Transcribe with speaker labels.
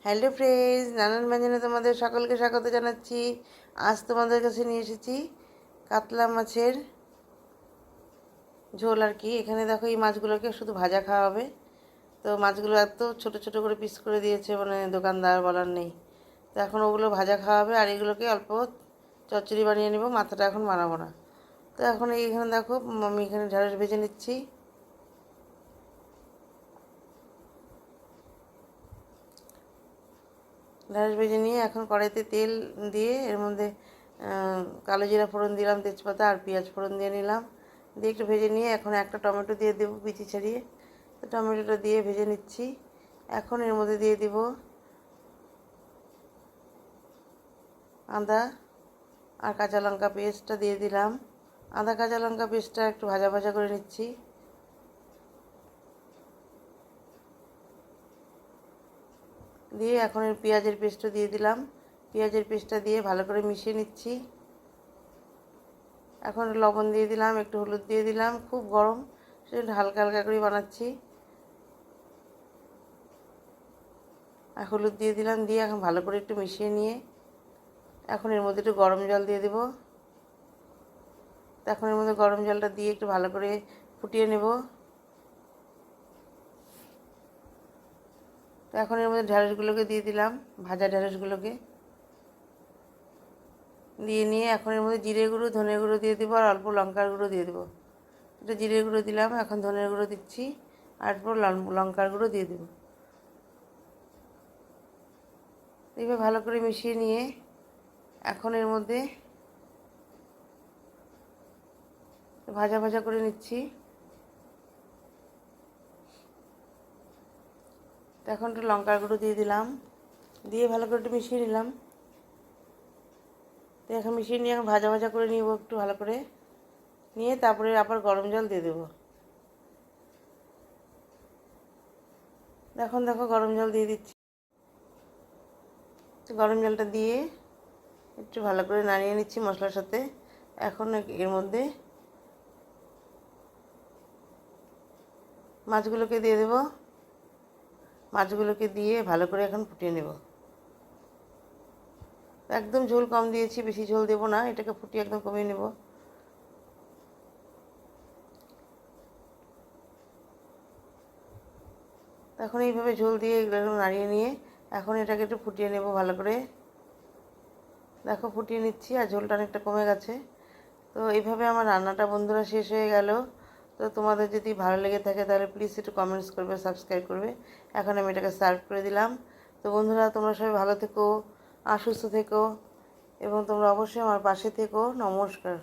Speaker 1: Hello friends, নানান ব্যঞ্জনে তোমাদের সকলকে স্বাগত জানাচ্ছি। আজ তোমাদের কাছে নিয়ে এসেছি কাতলা মাছের ঝোল আর কি। এখানে দেখো, এই মাছগুলোকে শুধু ভাজা খাওয়া হবে। তো মাছগুলো এত ছোট ছোট করে পিস করে দিয়েছে, মানে দোকানদার বলার নেই। তো এখন ওগুলো ভাজা খাওয়া হবে, আর এগুলোকে অল্প চচ্চড়ি বানিয়ে নেব। মাথাটা এখন বানাবো না। তো এখন এইখানে দেখো, আমি এখানে ঢেঁড়স ভেজে নিচ্ছি। ঢেঁড়স ভেজে নিয়ে এখন কড়াইতে তেল দিয়ে এর মধ্যে কালো জিরা ফোড়ন দিলাম, তেজপাতা আর পেঁয়াজ ফোড়ন দিয়ে নিলাম। দিয়ে একটু ভেজে নিয়ে এখন একটা টমেটো দিয়ে দেবো বিচি ছাড়িয়ে। তো টমেটোটা দিয়ে ভেজে নিচ্ছি। এখন এর মধ্যে দিয়ে দিব আদা আর কাঁচা লঙ্কা পেস্টটা দিয়ে দিলাম। আদা কাঁচা লঙ্কা পেস্টটা একটু ভাজা ভাজা করে নিচ্ছি। দিয়ে এখন এর পেঁয়াজের পেস্টও দিয়ে দিলাম। পেঁয়াজের পেস্টটা দিয়ে ভালো করে মিশিয়ে নিচ্ছি। এখন লবণ দিয়ে দিলাম, একটু হলুদ দিয়ে দিলাম। খুব গরম, সেটা হালকা হালকা করে বানাচ্ছি। আর হলুদ দিয়ে দিলাম, দিয়ে এখন ভালো করে একটু মিশিয়ে নিয়ে এখন এর মধ্যে একটু গরম জল দিয়ে দেবো। এখন এর মধ্যে গরম জলটা দিয়ে একটু ভালো করে ফুটিয়ে নেব। তো এখন এর মধ্যে ঢেঁড়সগুলোকে দিয়ে দিলাম, ভাজা ঢেঁড়সগুলোকে দিয়ে নিয়ে এখন এর মধ্যে জিরে গুঁড়ো ধনে গুঁড়ো দিয়ে দেবো, আর অল্প লঙ্কার গুঁড়ো দিয়ে দেবো। এটা জিরে গুঁড়ো দিলাম, এখন ধনের গুঁড়ো দিচ্ছি, আর অল্প লঙ্কার গুঁড়ো দিয়ে দেবো। এইভাবে ভালো করে মিশিয়ে নিয়ে এখন এর মধ্যে ভাজা ভাজা করে নিচ্ছি। এখন একটু লঙ্কার গুঁড়ো দিয়ে দিলাম, দিয়ে ভালো করে একটু মিশিয়ে নিলাম। তো এখন মিশিয়ে নিয়ে এখন ভাজা ভাজা করে নিব একটু ভালো করে নিয়ে, তারপরে আবার গরম জল দিয়ে দেবো। এখন দেখো গরম জল দিয়ে দিচ্ছি। গরম জলটা দিয়ে একটু ভালো করে নাড়িয়ে নিচ্ছি মশলার সাথে। এখন এর মধ্যে মাছগুলোকে দিয়ে দেবো। মাছগুলোকে দিয়ে ভালো করে এখন ফুটিয়ে নেব। একদম ঝোল কম দিয়েছি, বেশি ঝোল দেবো না, এটাকে ফুটিয়ে একদম কমিয়ে নেব। এখন এইভাবে ঝোল দিয়ে এগুলো নাড়িয়ে নিয়ে এখন এটাকে একটু ফুটিয়ে নেব ভালো করে। দেখো ফুটিয়ে নিচ্ছি, আর ঝোলটা অনেকটা কমে গেছে। তো এইভাবে আমার রান্নাটা বন্ধুরা শেষ হয়ে গেল। তো তোমাদের যদি ভালো লেগে থাকে তাহলে প্লিজ একটু কমেন্টস করবে, সাবস্ক্রাইব করবে। এখন আমি এটাকে সার্ভ করে দিলাম। তো বন্ধুরা, তোমরা সবাই ভালো থেকো, সুস্থ থেকো, এবং তোমরা অবশ্যই আমার পাশে থেকো। নমস্কার।